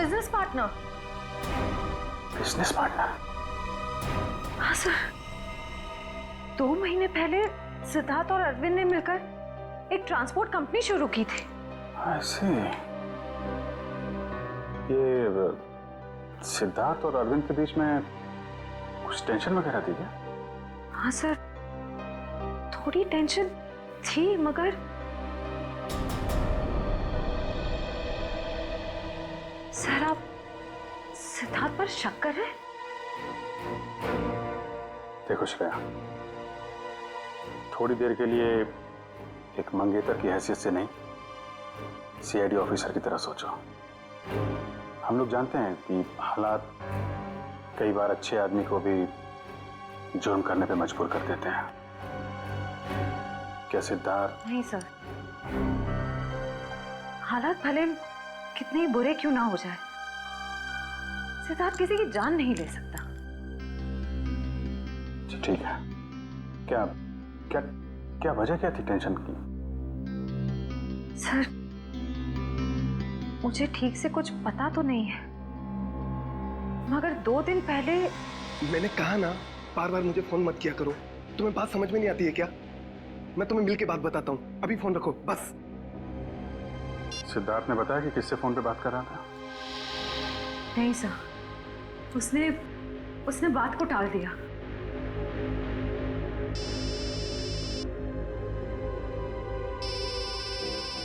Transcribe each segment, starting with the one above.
Business partner. Business partner? हाँ sir, 2 महीने पहले सिद्धार्थ और अरविंद ने मिलकर एक ट्रांसपोर्ट कंपनी शुरू की थी। ऐसे ये सिद्धार्थ और अरविंद के बीच में कुछ टेंशन वगैरह थी क्या? हाँ सर, थोड़ी टेंशन थी, मगर सर आप सिद्धार्थ पर शक कर रहे हैं? देखो श्रेया, थोड़ी देर के लिए एक मंगेतर की हैसियत से नहीं, सीआईडी ऑफिसर की तरह सोचो। हम लोग जानते हैं कि हालात कई बार अच्छे आदमी को भी जुर्म करने पे मजबूर कर देते हैं। क्या सिद्धार्थ? नहीं सर, हालात भले कितने ही बुरे क्यों ना हो जाए, सिद्धार्थ किसी की जान नहीं ले सकता। ठीक है, क्या क्या क्या वजह क्या थी टेंशन की? सर, मुझे ठीक से कुछ पता तो नहीं है, मगर 2 दिन पहले। मैंने कहा ना, बार बार मुझे फोन मत किया करो। तुम्हें बात समझ में नहीं आती है क्या? मैं तुम्हें मिलके बात बताता हूँ, अभी फोन रखो बस। सिद्धार्थ ने बताया कि किससे फोन पे बात कर रहा था? नहीं सर, उसने बात को टाल दिया।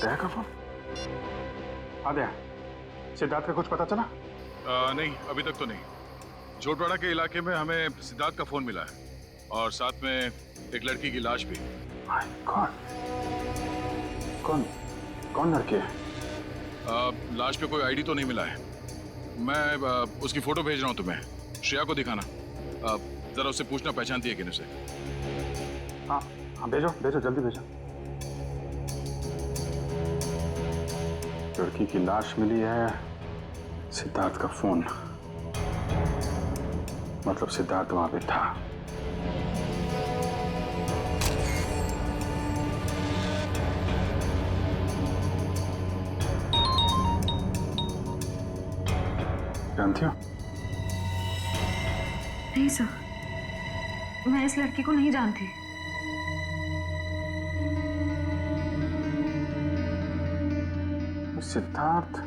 दया का फोन? हाँ दया, सिद्धार्थ का कुछ पता चला? नहीं, अभी तक तो नहीं। जोटवाड़ा के इलाके में हमें सिद्धार्थ का फोन मिला है और साथ में एक लड़की की लाश भी। कौन कौन कौन लड़की है? लाश पे कोई आईडी तो नहीं मिला है। मैं उसकी फोटो भेज रहा हूँ तुम्हें, श्रेया को दिखाना। जरा उससे पूछना पहचानती है कि नहीं उसे। हाँ हाँ, भेजो भेजो, जल्दी भेजो। लड़की की लाश मिली है, सिद्धार्थ का फोन, मतलब सिद्धार्थ वहां पे था। जानती हो? नहीं सर, मैं इस लड़की को नहीं जानती। सिद्धार्थ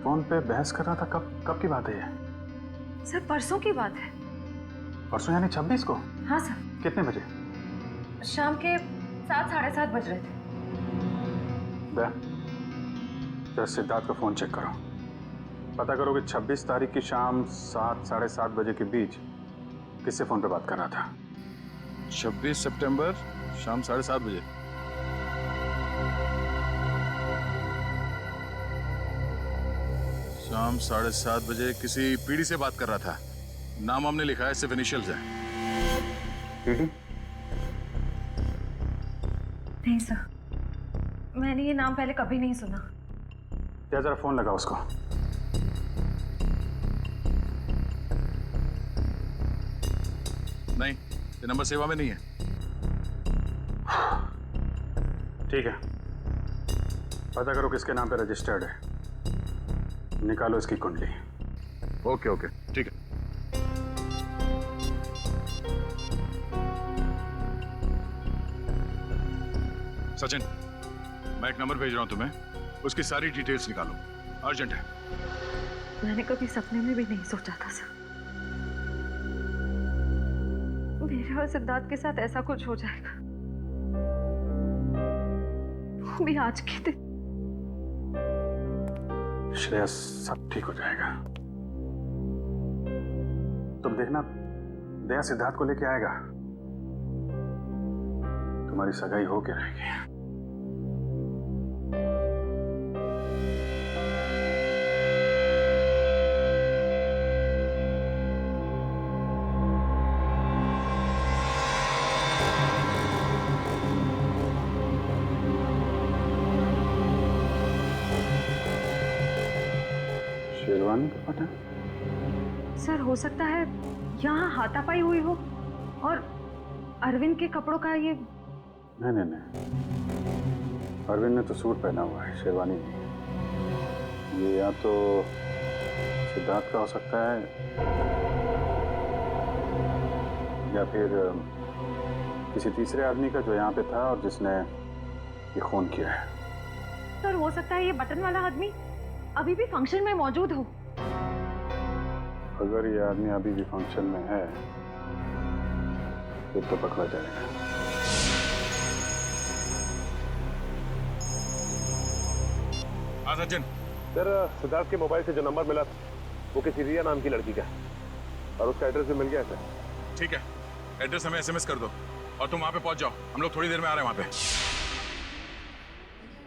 फोन पे बहस कर रहा था, कब की बात है ये? सर, परसों की बात है। परसों यानी 26 को? हाँ सर, कितने बजे? शाम के 7, साढ़े 7 बज रहे थे। जरा सिद्धार्थ का फोन चेक करो, पता करो कि 26 तारीख की शाम 7, साढ़े 7 बजे के बीच किससे फोन पे बात कर रहा था? 26 सितंबर शाम 7:30 बजे। शाम 7:30 बजे किसी पीढ़ी से बात कर रहा था। नाम हमने लिखा है, सिर्फ इनिशियल्स है। पीढ़ी? नहीं सर, मैंने ये नाम पहले कभी नहीं सुना। क्या जरा फोन लगा उसको। नहीं, ये नंबर सेवा में नहीं है। ठीक है, पता करो किसके नाम पे रजिस्टर्ड है, निकालो इसकी कुंडली। ओके ओके, ठीक है। सचिन, मैं एक नंबर भेज रहा हूं तुम्हें, उसकी सारी डिटेल्स निकालो, अर्जेंट है। मैंने कभी सपने में भी नहीं सोचा था सर, मेरे और सिद्धार्थ के साथ ऐसा कुछ हो जाएगा, वो भी आज के दिन। श्रेया, सब ठीक हो जाएगा, तुम देखना। दया सिद्धार्थ को लेके आएगा, तुम्हारी सगाई होके रहेगी। शेरवानी का पता? सर, हो सकता है यहाँ हाथापाई हुई हो और अरविंद के कपड़ों का ये। नहीं, अरविंद ने तो सूट पहना हुआ है, शेरवानी नहीं। ये या तो सिद्धार्थ का हो सकता है, या फिर किसी तीसरे आदमी का जो यहाँ पे था और जिसने ये खून किया है। सर हो सकता है ये बटन वाला आदमी अभी भी फंक्शन में मौजूद हो। अगर ये आदमी अभी भी फंक्शन में है फिर तो पकड़ा जाएगा। हाँ सचिन, सर सिद्धार्थ के मोबाइल से जो नंबर मिला वो किसी रिया नाम की लड़की का है और उसका एड्रेस भी मिल गया है सर। ठीक है, एड्रेस हमें एसएमएस कर दो और तुम वहां पे पहुंच जाओ। हम लोग थोड़ी देर में आ रहे हैं वहां पे।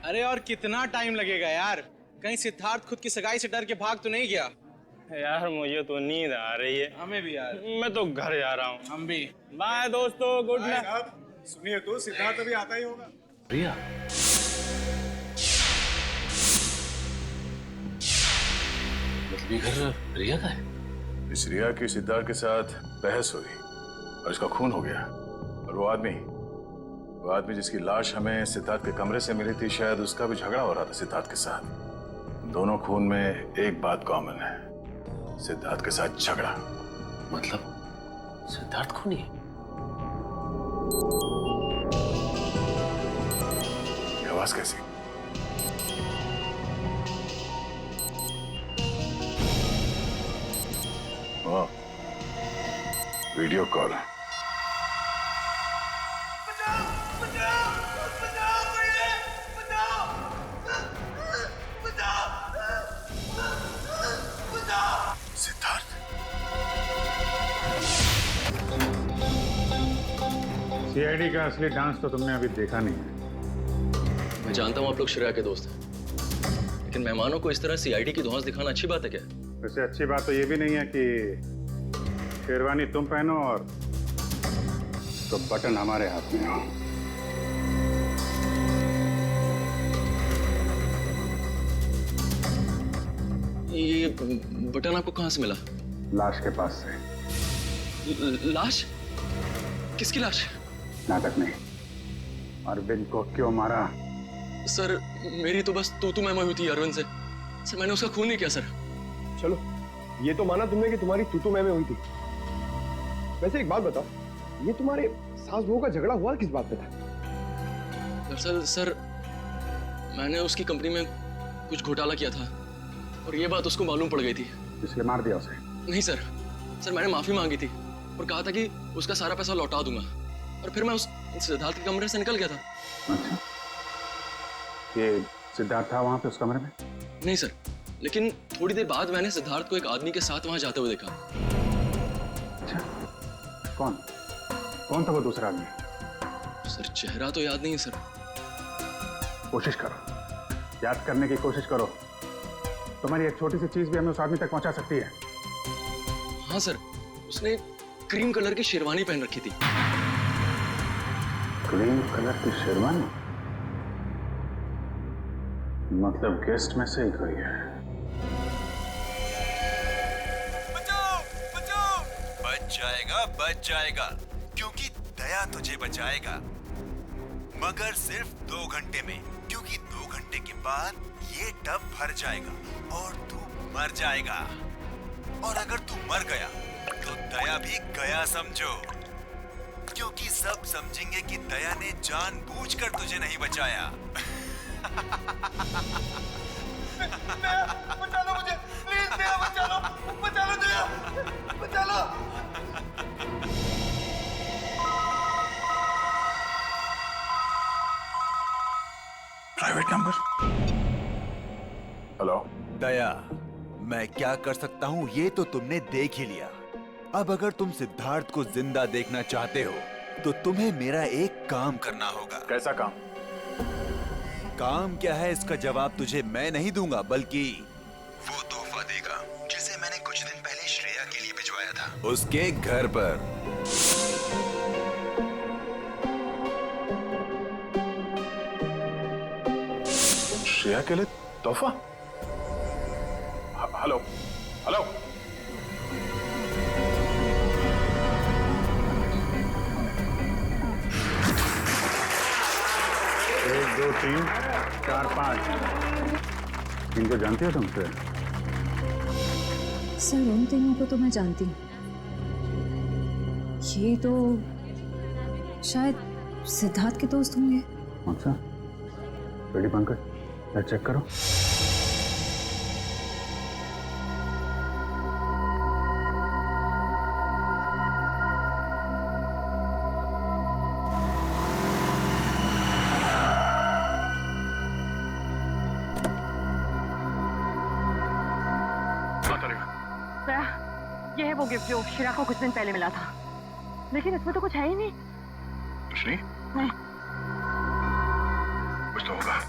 अरे और कितना टाइम लगेगा यार? कहीं सिद्धार्थ खुद की सगाई से डर के भाग तो नहीं गया? यार मुझे तो नींद आ रही है। हमें भी यार। मैं तो घर जा रहा हूँ। हम भी। बाय दोस्तों, गुड नाइट। सुनिए तो सिद्धार्थ अभी आता ही होगा। रिया, ये घर रिया का है? इस रिया की सिद्धार्थ के साथ बहस हुई और इसका खून हो गया। और वो आदमी जिसकी लाश हमें सिद्धार्थ के कमरे से मिली थी, शायद उसका भी झगड़ा हो रहा था सिद्धार्थ के साथ। दोनों खून में एक बात कॉमन है, सिद्धार्थ के साथ झगड़ा। मतलब सिद्धार्थ खूनी है? ये आवाज कैसी? वाह, वीडियो कॉल। सीआईडी का असली डांस तो तुमने अभी देखा नहीं है। मैं जानता हूँ आप लोग श्रेया के दोस्त हैं, लेकिन मेहमानों को इस तरह सीआईडी की धौंस दिखाना अच्छी बात है क्या? वैसे अच्छी बात तो ये भी नहीं है कि शेरवानी तुम पहनो और तो बटन हमारे हाथ में हो। ये बटन आपको कहाँ से मिला? लाश के पास से। लाश? किसकी लाश? नाटक नहीं। अरविंद को क्यों मारा? सर मेरी तो बस तू मैं हुई थी अरविंद से। सर मैंने उसका खून नहीं किया सर। चलो ये तो माना तुमने कि तुम्हारी तू मैं हुई थी। वैसे एक बात बताओ, ये तुम्हारे सास बहू का झगड़ा हुआ किस बात पे था? दरअसल सर मैंने उसकी कंपनी में कुछ घोटाला किया था और ये बात उसको मालूम पड़ गई थी। इसलिए मार दिया उसे? नहीं सर, मैंने माफी मांगी थी और कहा था कि उसका सारा पैसा लौटा दूंगा और फिर मैं उस सिद्धार्थ के कमरे से निकल गया था। अच्छा, ये सिद्धार्थ था वहां पे उस कमरे में? नहीं सर, लेकिन थोड़ी देर बाद मैंने सिद्धार्थ को एक आदमी के साथ वहां जाते हुए देखा। अच्छा, कौन था वो दूसरा आदमी? सर चेहरा तो याद नहीं है सर। कोशिश करो, याद करने की कोशिश करो। तुम्हारी एक छोटी सी चीज भी हमें उस आदमी तक पहुंचा सकती है। हाँ सर, उसने क्रीम कलर की शेरवानी पहन रखी थी। क्रीम कलर की शेरवानी? मतलब गेस्ट में से ही कोई है। बच जाएगा क्योंकि दया तुझे बचाएगा, मगर सिर्फ 2 घंटे में, क्योंकि 2 घंटे के बाद ये टब भर जाएगा और तू मर जाएगा। और अगर तू मर गया तो दया भी गया समझो, क्योंकि सब समझेंगे कि दया ने जानबूझकर तुझे नहीं बचाया। बचा लो मुझे, प्लीज दया, बचा लो दया, बचा लो। Private number. हेलो दया, मैं क्या कर सकता हूँ ये तो तुमने देख ही लिया। अब अगर तुम सिद्धार्थ को जिंदा देखना चाहते हो तो तुम्हें मेरा एक काम करना होगा। कैसा काम? काम क्या है इसका जवाब तुझे मैं नहीं दूंगा, बल्कि वो तोहफा देगा जिसे मैंने कुछ दिन पहले श्रेया के लिए भिजवाया था उसके घर पर। श्रेया के लिए तोहफा? हेलो हेलो, 1 2 3 4 5 इनको जानते हो तुमसे? सर उन तीनों को तो मैं जानती हूँ। ये तो शायद सिद्धार्थ के दोस्त होंगे। कौन सा? रेडी पंकज, या चेक करो। ये है वो गिफ्ट जो शिरा को कुछ दिन पहले मिला था, लेकिन इसमें तो कुछ है ही नहीं। कुछ नहीं? नहीं। कुछ तो होगा।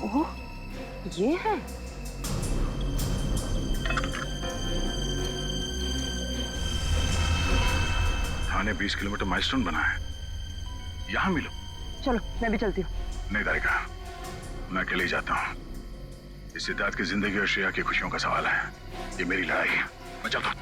ओह, ये है। थाने 20 किलोमीटर माइलस्टोन बना है, यहाँ मिलो। चलो मैं भी चलती हूँ। नहीं तारिका, मैं अकेले ही जाता हूँ। इस सिद्धार्थ की जिंदगी और श्रेया की खुशियों का सवाल है। ये मेरी लड़ाई है, मैं चलता हूँ।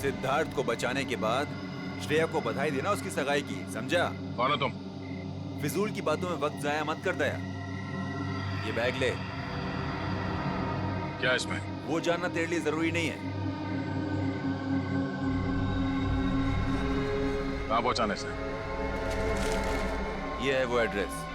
सिद्धार्थ को बचाने के बाद श्रेया को बधाई देना उसकी सगाई की, समझा? कौन हो तुम? फिजूल की बातों में वक्त जाया मत कर दया। ये बैग ले। क्या इसमें? वो जानना तेरे लिए जरूरी नहीं है। कहाँ पहुंचाने से? ये है वो एड्रेस।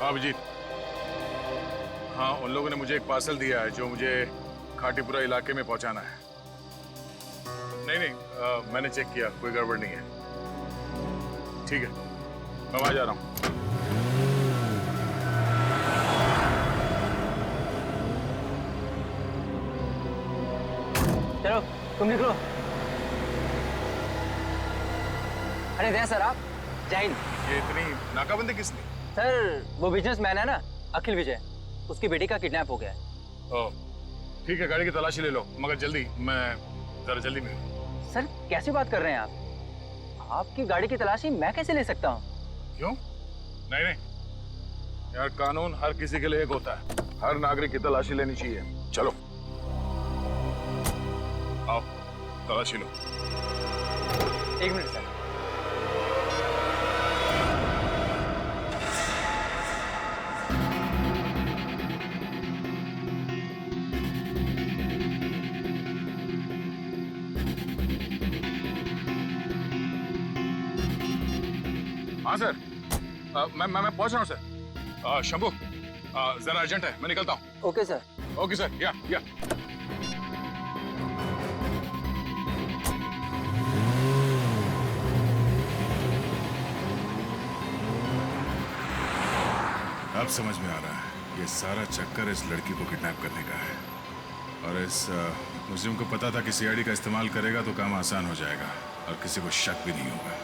अभिजीत, हाँ उन लोगों ने मुझे एक पार्सल दिया है जो मुझे खाटीपुरा इलाके में पहुंचाना है। नहीं नहीं, मैंने चेक किया, कोई गड़बड़ नहीं है। ठीक है, मैं वहां जा रहा हूं। चलो तुम निकलो। अरे जय सर, आप जय हिंद। ये इतनी नाकाबंदी किसने? सर वो बिजनेसमैन है ना, अखिल विजय, उसकी बेटी का किडनैप हो गया है। ओह, ठीक है, गाड़ी की तलाशी ले लो, मगर जल्दी, मैं जरा जल्दी मिलूं। सर कैसी बात कर रहे हैं आप? आपकी गाड़ी की तलाशी मैं कैसे ले सकता हूँ? क्यों? नहीं नहीं यार, कानून हर किसी के लिए एक होता है। हर नागरिक की तलाशी लेनी चाहिए। चलो आओ, तलाशी लो। एक मिनट सर। हाँ सर, मैं पहुंच रहा हूँ सर। शंभू, जरा अर्जेंट है, मैं निकलता हूँ। Okay sir. ओके सर, या। अब समझ में आ रहा है, ये सारा चक्कर इस लड़की को किडनैप करने का है। और इस मुझे उनको पता था कि सीआईडी का इस्तेमाल करेगा तो काम आसान हो जाएगा और किसी को शक भी नहीं होगा।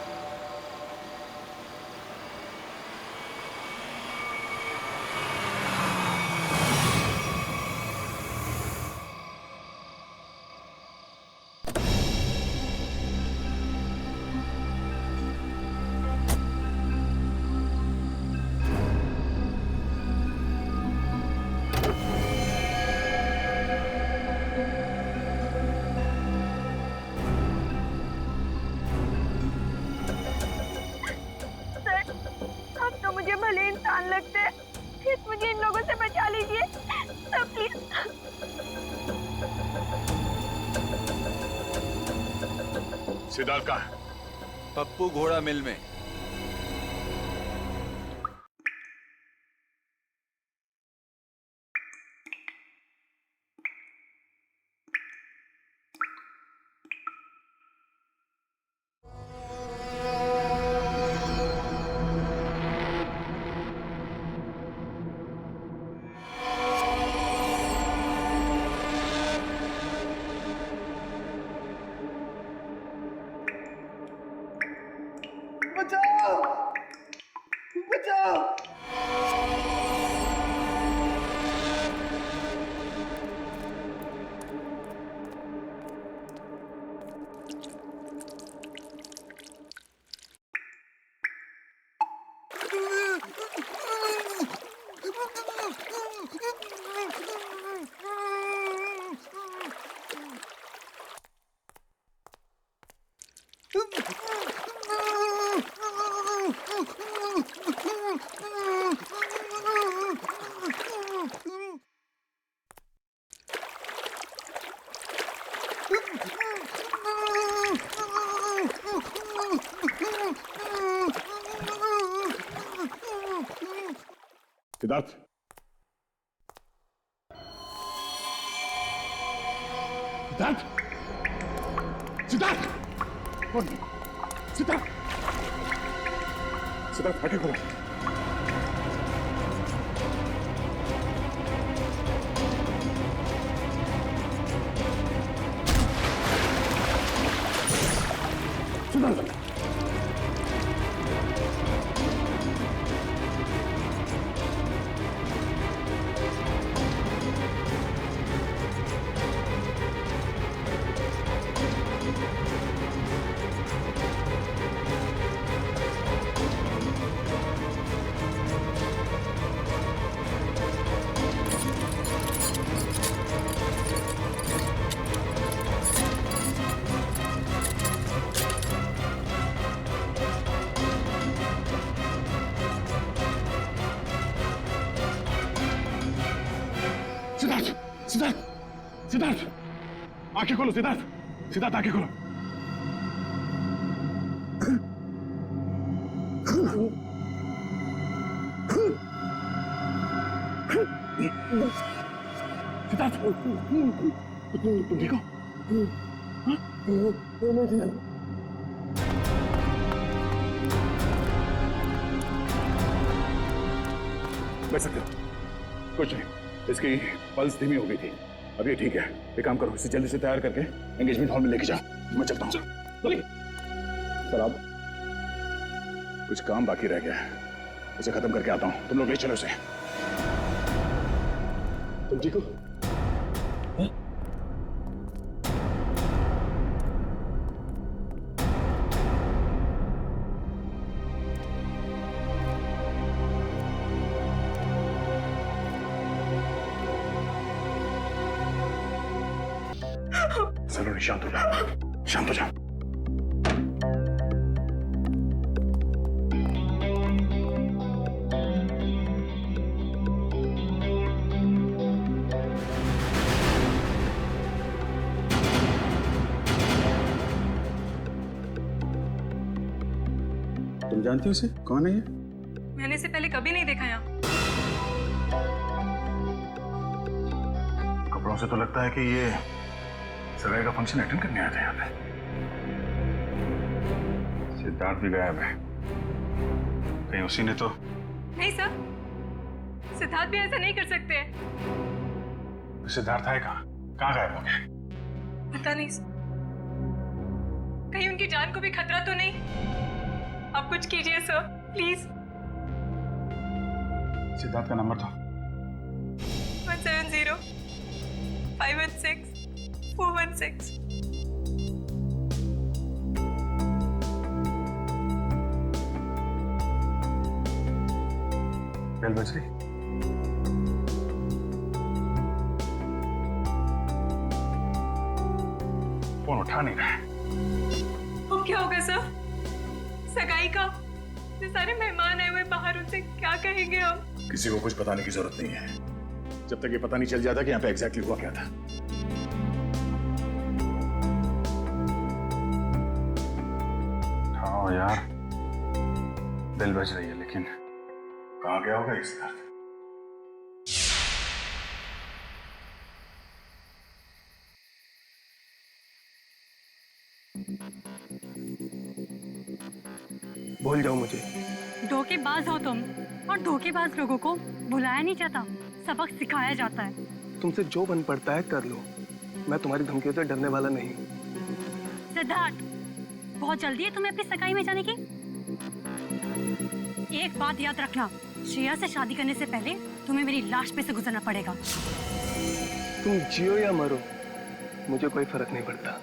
सिद्धार्थ कहाँ है? पप्पू घोड़ा मिल में। सिद्धार्थ, सिद्धार्थ, सिद्धार्थ, सिद्धार्थ, सिद्धार्थ आंखें खोलो। सिद्धार्थ, सिद्धार्थ, सिद्धार्थ, सिद्धार्थ, आंखें खोलो सिद्धार्थ, सिद्धार्थ आंखें खोलो। सिद्धार्थ, तुम ठीक हो? बैठ सकते हो? कुछ नहीं, इसकी पल्स धीमी हो गई थी। अब ये ठीक है। एक काम करो, इसे जल्दी से तैयार करके एंगेजमेंट हॉल में लेके जाओ। मैं चलता हूँ। सर आप, कुछ काम बाकी रह गया है, उसे खत्म करके आता हूँ। तुम लोग ले चलो इसे। तुम ठीक हो? सलोनी शांत हो जाओ, शांत हो जाओ। तुम जानती हो इसे? कौन है ये? मैंने इसे पहले कभी नहीं देखा यहाँ। कपड़ों से तो लगता है कि ये सगाई का फंक्शन अटेंड करने आया था यहाँ पे। सिद्धार्थ भी गायब है, कहीं उसी ने तो। नहीं सर, सिद्धार्थ भी ऐसा नहीं कर सकते हैं। सिद्धार्थ है कहाँ? कहाँ गायब हो गया? पता नहीं सर, कहीं उनकी जान को भी खतरा तो नहीं? आप कुछ कीजिए सर, प्लीज। सिद्धार्थ का नंबर तो 170 516 416। बेल बज रही। फोन उठा नहीं रहा है। अब क्या होगा सर? सगाई का जो सारे मेहमान आए हुए बाहर, उनसे क्या कहेंगे हम? किसी को कुछ बताने की जरूरत नहीं है, जब तक ये पता नहीं चल जाता कि यहाँ पे एग्जैक्टली हुआ क्या था। यार, दिल बज रही है, लेकिन कहाँ गया होगा इस दर्द? भूल जाओ मुझे। धोखेबाज हो तुम, और धोखेबाज लोगों को बुलाया नहीं जाता, सबक सिखाया जाता है। तुमसे जो बन पड़ता है कर लो, मैं तुम्हारी धमकियों से डरने वाला नहीं। सिद्धार्थ, बहुत जल्दी है तुम्हें अपनी सगाई में जाने की। एक बात याद रखना, श्रेया से शादी करने से पहले तुम्हें मेरी लाश पे से गुजरना पड़ेगा। तुम जियो या मरो, मुझे कोई फर्क नहीं पड़ता।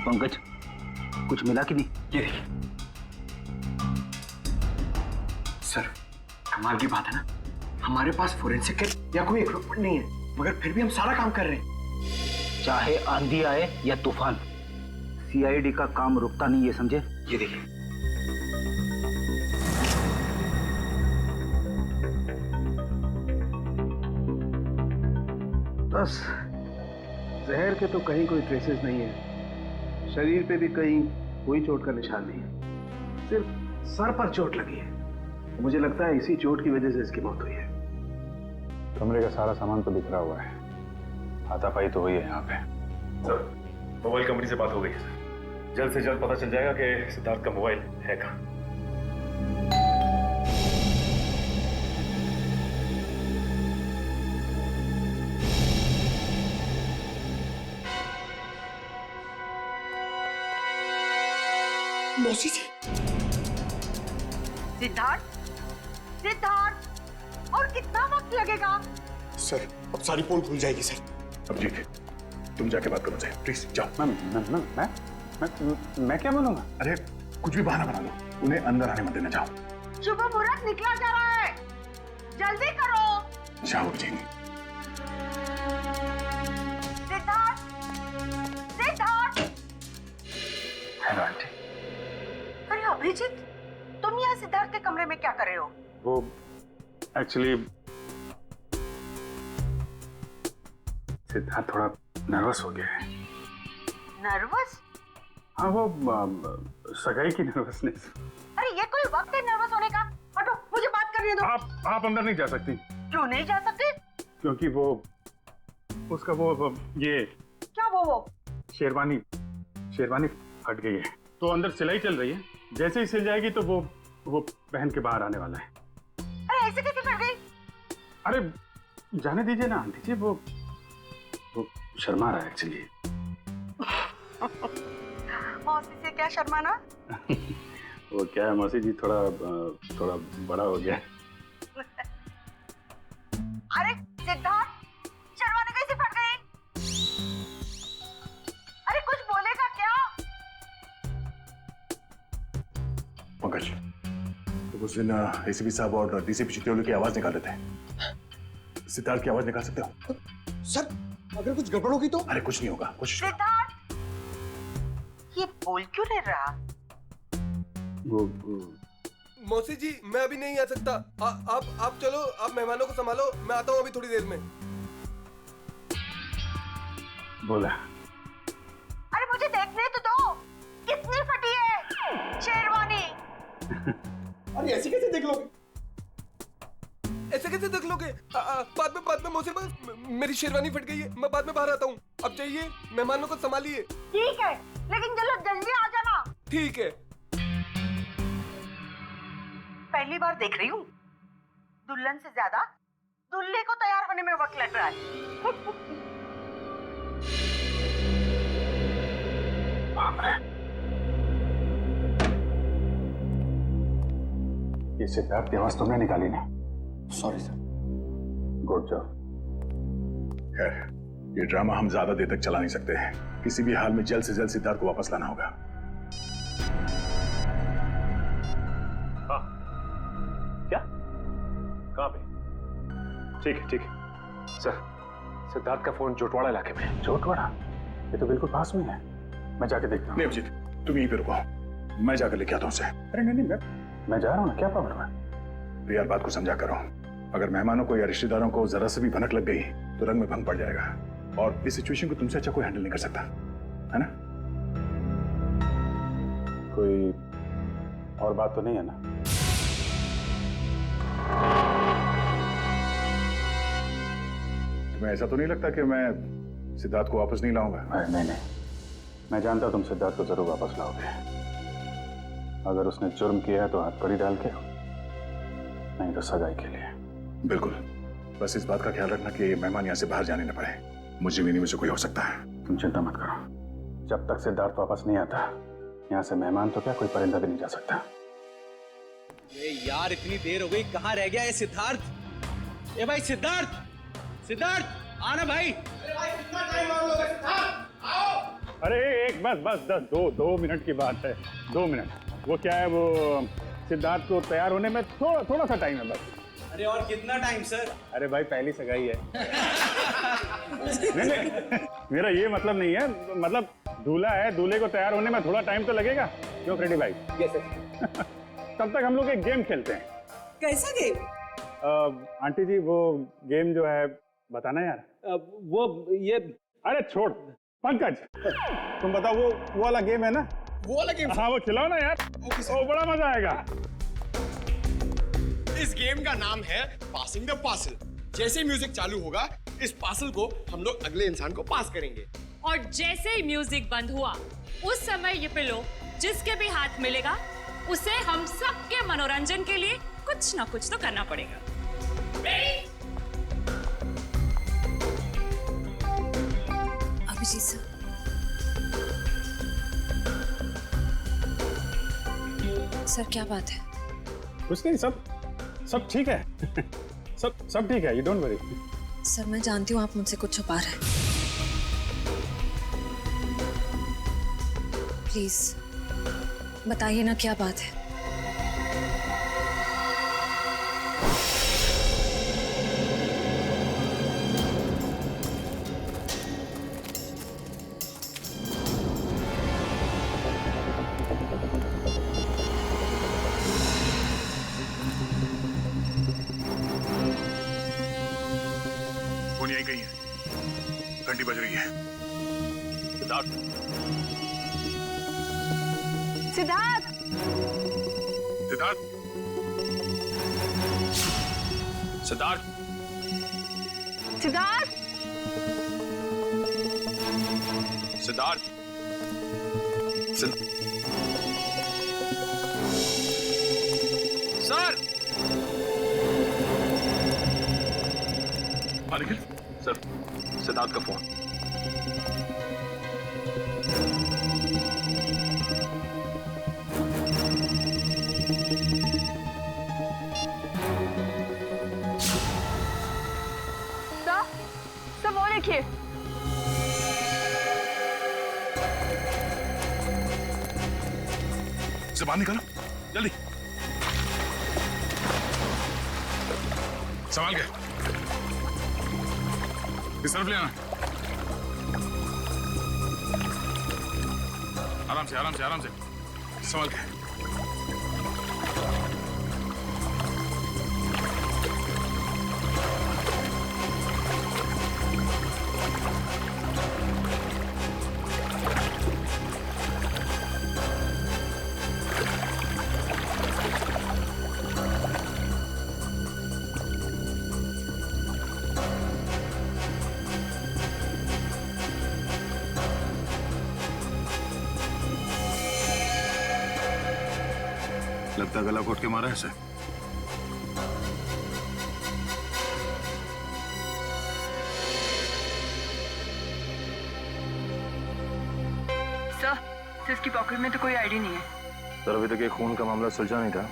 पंकज, कुछ मिला कि नहीं? ये देखिए सर, कमाल की बात है ना, हमारे पास फोरेंसिक किट या कोई इक्विपमेंट नहीं है, मगर फिर भी हम सारा काम कर रहे हैं। चाहे आंधी आए या तूफान, सीआईडी का काम रुकता नहीं, ये समझे? ये देखिए, बस जहर के तो कहीं कोई ट्रेसेस नहीं है, शरीर पे भी कहीं कोई चोट का निशान नहीं है, सिर्फ सर पर चोट लगी है। मुझे लगता है इसी चोट की वजह से इसकी मौत हुई है। कमरे का सारा सामान तो बिखरा हुआ है, हाथापाई तो हुई है यहाँ पे। सर, मोबाइल कंपनी से बात हो गई है सर, जल्द से जल्द पता चल जाएगा कि सिद्धार्थ का मोबाइल है कहाँ। मौसी जी, सिद्धार्थ, सिद्धार्थ, और कितना वक्त लगेगा? सर अब सारी पोल खुल जाएगी सर। अब ठीक है, तुम जाके बात करो मुझे, प्लीज जाओ। मैं क्या बोलूंगा? अरे कुछ भी बहाना बना लो, उन्हें अंदर आने मत देना। जाओ। शुभ मुहूर्त निकला जा रहा है, जल्दी करो। जाओ जी। सिद्धार्थ, सिद्धार्थ। Hello aunty. अरे अभिजीत, तुम यहाँ सिद्धार्थ के कमरे में क्या कर रहे हो? वो एक्चुअली सिद्धार्थ थोड़ा नर्वस हो गया है। नर्वस? हाँ, वो सगाई की नर्वसनेस। अरे ये कोई वक्त है नर्वस होने का? हटो, मुझे बात करने दो। आप अंदर नहीं जा सकती। क्यों नहीं जा सकते? क्योंकि वो उसका वो ये क्या वो शेरवानी फट गई है, तो अंदर सिलाई चल रही है, जैसे ही सिल जाएगी तो वो पहन के बाहर आने वाला है। अरे ऐसे कैसे फट गई? अरे जाने दीजिए ना आंटी जी, वो शर्मा रहा है एक्चुअली। मौसी से क्या शर्माना? वो क्या है मौसी जी, थोड़ा बड़ा हो गया है। अरे सिद्धार्थ, शर्माने कैसे फट गई? अरे कुछ बोलेगा क्या? पंकज, तो उस दिन एसीपी साहब और डीसीपी चित्रोली की आवाज निकाल रहे थे, सिद्धार्थ की आवाज निकाल सकते हो? सर अगर कुछ गड़बड़ होगी तो? अरे कुछ नहीं होगा, कुछ। सिद्धार्थ, ये बोल क्यों नहीं रहा? वो मौसी जी, मैं अभी नहीं आ सकता। आप चलो, आप मेहमानों को संभालो, मैं आता हूँ अभी थोड़ी देर में। बोला। अरे मुझे देखने तो दो, कितनी फटी है शेरवानी। अरे ऐसे कैसे देख लोगे? ऐसे कैसे देख लोगे? बाद में मौसी, मेरी शेरवानी फट गई है, मैं बाद में बाहर आता हूँ। अब चाहिए, मेहमानों को संभालिए। ठीक है, लेकिन चलो जल्दी आ जाना। ठीक है। पहली बार देख रही हूँ, दुल्हन से ज्यादा दूल्हे को तैयार होने में वक्त लग रहा है। बाप रे, ये सिद्धार्थ की आवाज तुमने निकाली ना? Sorry sir. Good job. खैर, ये ड्रामा हम ज्यादा देर तक चला नहीं सकते हैं। किसी भी हाल में जल्द से जल्द सिद्धार्थ को वापस लाना होगा। हाँ, क्या? कहाँ पे? ठीक है, ठीक है। सर, सिद्धार्थ का फोन जोटवाड़ा इलाके में है। जोटवाड़ा? ये तो बिल्कुल पास में है। मैं जाके देखता हूँ। नहीं अभिजीत, तुम यहीं पे रुको, मैं जाकर लेके आता हूँ उसे। अरे नहीं, मैं जा रहा हूँ ना, क्या प्रॉब्लम है? तो यार बात को समझा करो। अगर मेहमानों को या रिश्तेदारों को जरा से भी भनक लग गई तो रंग में भंग पड़ जाएगा, और इस सिचुएशन को तुमसे अच्छा कोई हैंडल नहीं कर सकता, है ना? कोई और बात तो नहीं है ना? तुम्हें ऐसा तो नहीं लगता कि मैं सिद्धार्थ को वापस नहीं लाऊंगा? नहीं, मैं जानता हूं तुम सिद्धार्थ को जरूर वापस लाओगे। अगर उसने जुर्म किया है तो हथकड़ी डाल के, नहीं तो सगाई के लिए। बिल्कुल, बस इस बात का ख्याल रखना कि मेहमान यहाँ से बाहर जाने न पाए। मुझे भी नहीं, मुझे कोई हो सकता है। तुम चिंता मत करो, जब तक सिद्धार्थ वापस नहीं आता यहाँ से मेहमान तो क्या, कोई परिंदा भी नहीं जा सकता। ये यार इतनी देर हो गई, कहाँ रह गया ये सिद्धार्थ? ए भाई सिद्धार्थ, सिद्धार्थ आना भाई। अरे भाई कितना टाइम लोगे? सिद्धार्थ आओ। अरे एक बस 2 मिनट की बात है, 2 मिनट। वो क्या है, वो सिद्धार्थ को तैयार होने में थोड़ा सा टाइम है बस। अरे और कितना टाइम सर? अरे भाई पहली सगाई है। नहीं, मेरा ये मतलब नहीं है, मतलब दूल्हा है, दूल्हे को तैयार होने में थोड़ा टाइम तो लगेगा। क्यों फ्रेडी भाई? Yes sir. तब तक हम लोग एक गेम खेलते हैं। कैसा गेम? आंटी जी वो गेम जो है, बताना यार। वो ये, अरे छोड़ पंकज, तुम बताओ वो वाला गेम है ना? वो वाला गेम? हाँ वो खिलाओ ना यार, वो बड़ा मजा आएगा। इस गेम का नाम है पासिंग द पार्सल। जैसे ही म्यूजिक चालू होगा, इस पार्सल को हम लोग अगले इंसान को पास करेंगे। और जैसे ही म्यूजिक बंद हुआ, उस समय ये पिलो जिसके भी हाथ मिलेगा, उसे हम सबके मनोरंजन के लिए कुछ ना कुछ तो करना पड़ेगा। रेडी? अभिजीत सर, सर क्या बात है? कुछ नहीं, सब ठीक है। सब ठीक है, यू डोंट वरी। सर मैं जानती हूँ आप मुझसे कुछ छुपा रहे हैं। प्लीज बताइए ना क्या बात है। फोन यहीं कहीं है, घंटी बज रही है। सिद्धार्थ, सिद्धार्थ, सिद्धार्थ, सिद्धार्थ, सिद्धार्थ, सिद्धार्थ, सर, निखिल सर, सिद्धार्थ का फोन। सब वो देखिए। से बाहर निकालो जल्दी, संभाल के इस तरफ ले आना। आराम से आराम से आराम से संभाल के। लगता गला घोट के मारा है इसे। सर, इसकी पॉकेट में तो कोई आईडी नहीं है। सर अभी तक ये खून का मामला सुलझा नहीं था,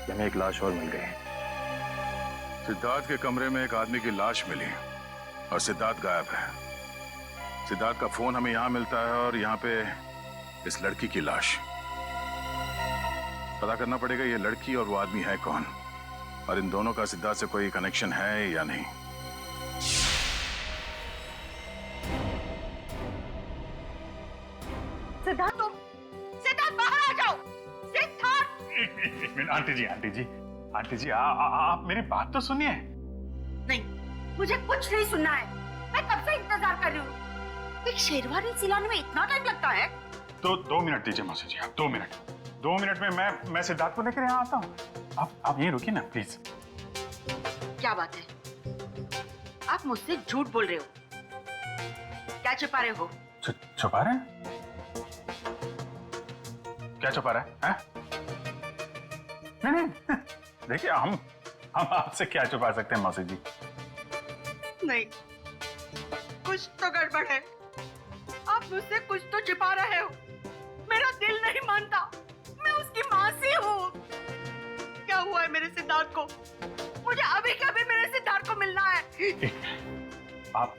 कि हमें एक लाश और मिल गई। सिद्धार्थ के कमरे में एक आदमी की लाश मिली और सिद्धार्थ गायब है। सिद्धार्थ का फोन हमें यहां मिलता है और यहां पे इस लड़की की लाश। पता करना पड़ेगा ये लड़की और वो आदमी है कौन, और इन दोनों का सिद्धार्थ से कोई कनेक्शन है या नहीं। सिद्धार्थ, तुम सिद्धार्थ बाहर आ जाओ। सिद्धार्थ! एक मिनट आंटी जी, आप मेरी बात तो सुनिए। नहीं, मुझे कुछ नहीं सुनना है। मैं कब से इंतजार कर रही हूँ। एक शेरवानी सिलाने में इतना टाइम लगता है? तो 2 मिनट दीजिए मौसी जी, आप 2 मिनट। 2 मिनट में मैं सिद्धार्थ को लेकर यहाँ आता हूँ। आप यहीं रुकिए ना प्लीज। क्या बात है, आप मुझसे झूठ बोल रहे हो? क्या छुपा रहे हो? छुपा रहे हैं? क्या छुपा रहा है? नहीं देखिए, हम आपसे क्या छुपा सकते हैं मौसी जी? नहीं, कुछ तो गड़बड़ है। आप मुझसे कुछ तो छिपा रहे हो। मेरा दिल नहीं मानता। मैं उसकी माँ से हूँ। क्या हुआ है मेरे सिद्धार्थ को? मुझे अभी के अभी मेरे सिद्धार्थ को मिलना है। आप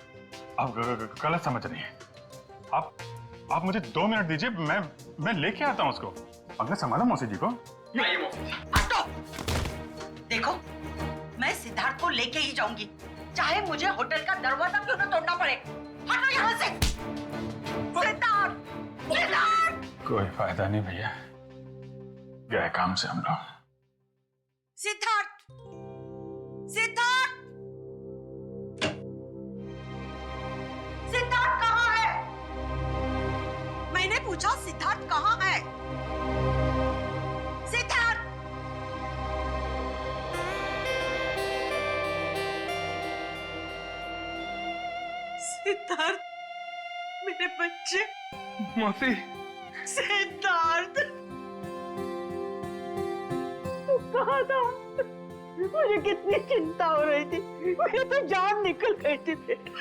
गलत समझ रही हैं। आप मुझे 2 मिनट दीजिए, मैं लेके आता हूँ उसको। अपने संभालो मौसी जी को। नहीं मौसी जी, हटो। देखो, मैं सिद्धार्थ को लेके ही जाऊंगी, चाहे मुझे होटल का दरवाजा क्यों न तोड़ना पड़े। हटो यहाँ से। सिद्धार्थ! कोई फायदा नहीं भैया, गए काम से हम लोग। सिद्धार्थ! सिद्धार्थ! सिद्धार्थ कहाँ है? मैंने पूछा सिद्धार्थ कहाँ है? सिद्धार्थ! सिद्धार्थ, मेरे बच्चे। मौसी। सिद्धार्थ, तू कहाँ था? मुझे कितनी चिंता हो रही थी। मेरी तो जान निकल गई थी बेटा।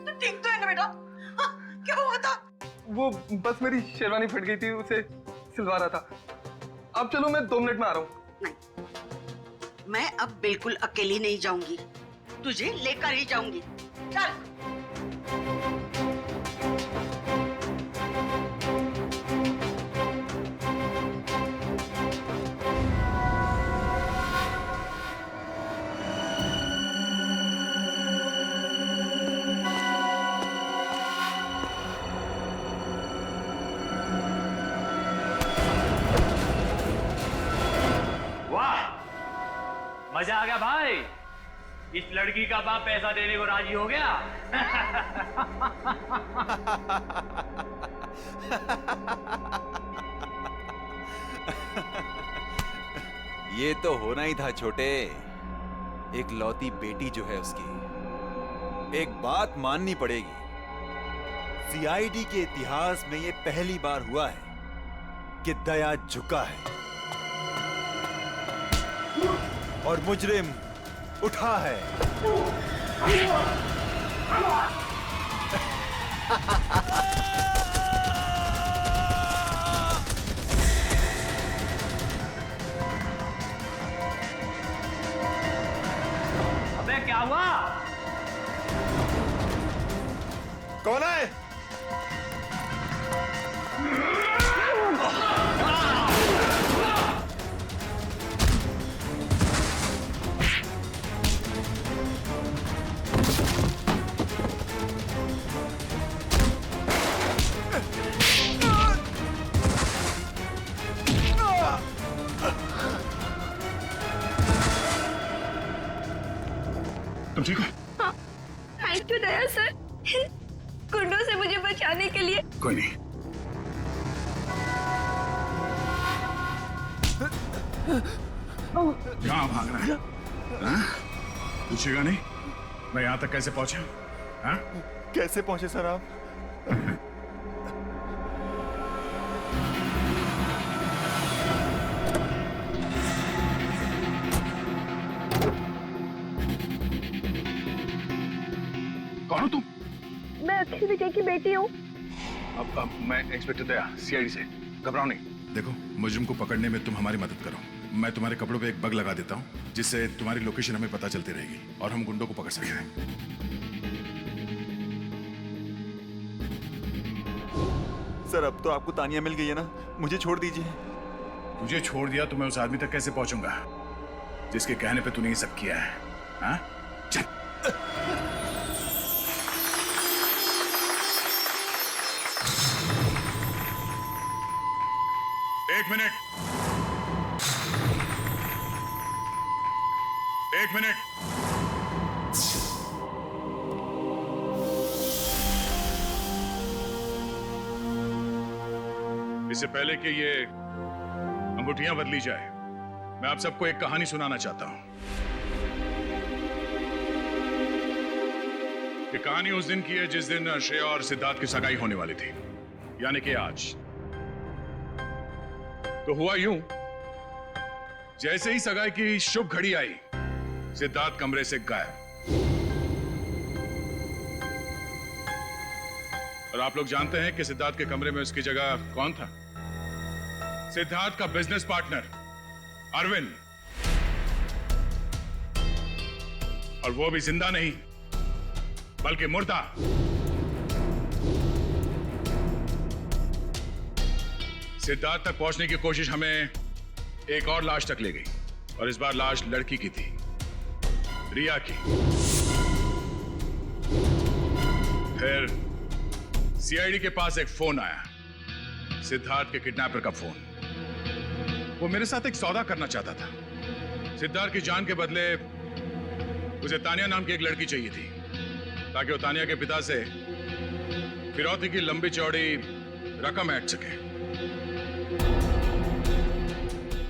तू ठीक तो है ना बेटा? हाँ, क्या हुआ था? वो बस मेरी शेरवानी फट गई थी, उसे सिलवा रहा था। अब चलो, मैं 2 मिनट में आ रहा हूँ। नहीं, मैं अब बिल्कुल अकेली नहीं जाऊंगी। तुझे लेकर ही जाऊंगी। चल। मजा आ गया भाई। इस लड़की का बाप पैसा देने को राजी हो गया। ये तो होना ही था छोटे। एक लौती बेटी जो है उसकी, एक बात माननी पड़ेगी, सीआईडी के इतिहास में ये पहली बार हुआ है कि दया झुका है और मुजरिम उठा है। अबे क्या हुआ? कौन है? तुम ठीक हो? हाँ, थैंक यू दया सर, गुंडों से मुझे बचाने के लिए। कोई नहीं। कहाँ भाग रहा है? हाँ? पूछेगा नहीं मैं यहाँ तक कैसे पहुंचा? हाँ? कैसे पहुंचे सर आप? कौन हो तुम? मैं अक्षय विजय की बेटी हूँ। अब मैं इंस्पेक्टर दया, सीआईडी से। घबराओ नहीं, देखो, मुजरिम को पकड़ने में तुम हमारी मदद करो। मैं तुम्हारे कपड़ों पे एक बग लगा देता हूँ, जिससे तुम्हारी लोकेशन हमें पता चलती रहेगी और हम गुंडों को पकड़ सकते हैं। सर, अब तो आपको तानिया मिल गई है ना, मुझे छोड़ दीजिए। तुझे छोड़ दिया तो मैं उस आदमी तक कैसे पहुंचूंगा जिसके कहने पे तूने ये सब किया है? हाँ? चल। एक मिनट। इससे पहले कि ये अंगूठियां बदली जाए, मैं आप सबको एक कहानी सुनाना चाहता हूं। ये कहानी उस दिन की है जिस दिन श्रेया और सिद्धार्थ की सगाई होने वाली थी, यानी कि आज। तो हुआ यूं, जैसे ही सगाई की शुभ घड़ी आई, सिद्धार्थ कमरे से गायब। और आप लोग जानते हैं कि सिद्धार्थ के कमरे में उसकी जगह कौन था? सिद्धार्थ का बिजनेस पार्टनर अरविंद। और वो भी जिंदा नहीं, बल्कि मुर्दा। सिद्धार्थ तक पहुंचने की कोशिश हमें एक और लाश तक ले गई, और इस बार लाश लड़की की थी, रिया की। फिर सीआईडी के पास एक फोन आया, सिद्धार्थ के किडनैपर का फोन। वो मेरे साथ एक सौदा करना चाहता था। सिद्धार्थ की जान के बदले उसे तानिया नाम की एक लड़की चाहिए थी, ताकि वो तानिया के पिता से फिरौती की लंबी चौड़ी रकम ऐंठ सके।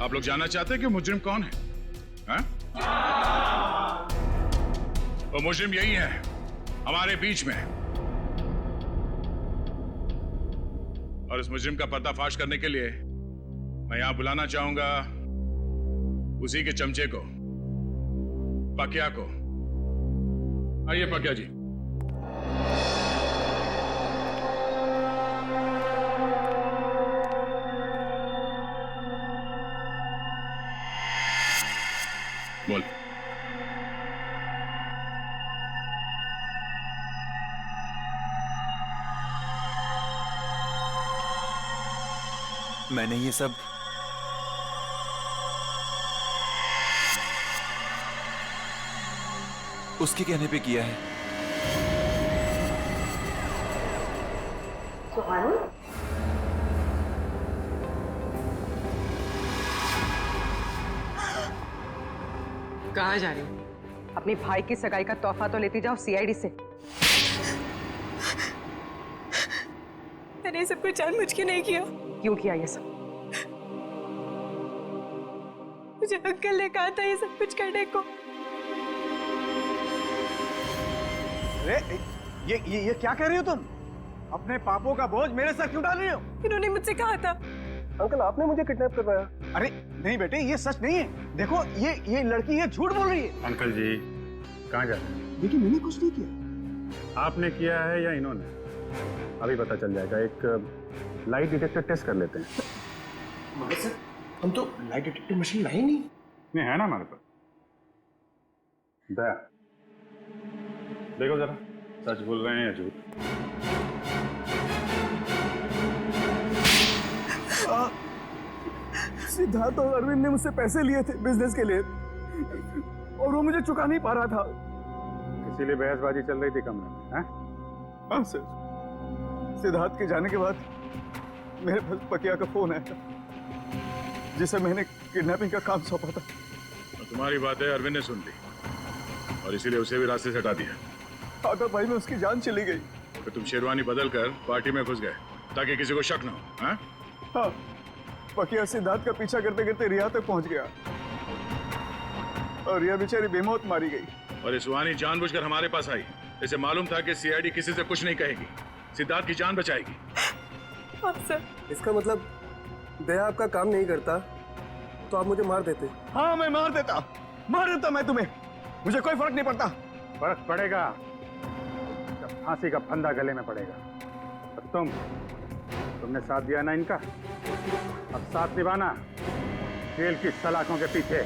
आप लोग जानना चाहते हैं कि मुजरिम कौन है? हाँ? वो मुजरिम यही है, हमारे बीच में। और इस मुजरिम का पर्दाफाश करने के लिए मैं यहां बुलाना चाहूंगा उसी के चमचे को, पकिया को। आइए पकिया जी। बोल। मैंने ये सब उसके कहने पे किया है। सुहानी? कहाँ जा रही हो? अपने भाई की सगाई का तोहफा तो लेती जाओ सीआईडी से। मैंने सब कुछ जानबूझ के नहीं किया। क्यों किया ये सब? मुझे अंकल ने कहा था ये सब कुछ करने को। अरे ये क्या कह रही हो तुम? अपने पापों का बोझ मेरे सर क्यों डाल रही हो? इन्होंने मुझसे कहा था। अंकल, आपने मुझे किडनैप करवाया। अरे नहीं बेटे, ये सच नहीं है। देखो ये लड़की ये झूठ बोल रही है। अंकल जी, कहाँ जा रहे हैं? देखिए, मैंने कुछ नहीं किया। आपने किया है या इन्होंने? अभी पता चल जाएगा। एक लाइट डिटेक्टर टेस्ट कर लेते हैं। मगर सर, हम तो लाइट डिटेक्टर मशीन लाए नहीं। नहीं है ना हमारे पास। दया, देखो जरा, सच बोल रहे हैं या झूठ? सिद्धार्थ और अरविंद ने मुझसे पैसे लिए थे बिजनेस के लिए, और वो मुझे चुका नहीं पा रहा था। इसीलिए बहसबाजी चल रही थी कमरे में, हैं? हाँ सर, सिद्धार्थ के जाने के बाद मेरे पास पकिया का फोन आया था, जिसे मैंने किडनैपिंग का काम सौंपा था। और तुम्हारी बातें अरविंद ने सुन ली, और इसीलिए उसे भी रास्ते से हटा दिया। आधा भाई में उसकी जान चली गई। तो तुम शेरवानी बदल कर पार्टी में घुस गए, ताकि किसी को शक न हो। हाँ? हाँ, पकिया सिद्धार्थ का पीछा करते करते रिया तक पहुंच गया, और रिया बेचारी बेमौत मारी गई। और ये सुहानी जानबूझकर हमारे पास आई। इसे मालूम था कि सीआईडी किसी से कुछ नहीं कहेगी, सिद्धार्थ की जान बचाएगी। हाँ सर। इसका मतलब दया आपका काम नहीं करता तो आप मुझे मार देते? हाँ, मैं मार देता मैं तुम्हें। मुझे कोई फर्क नहीं पड़ता। फर्क पड़ेगा जब फांसी का फंदा गले में पड़ेगा। तुमने साथ दिया ना इनका, अब साथ निभाना जेल की सलाखों के पीछे।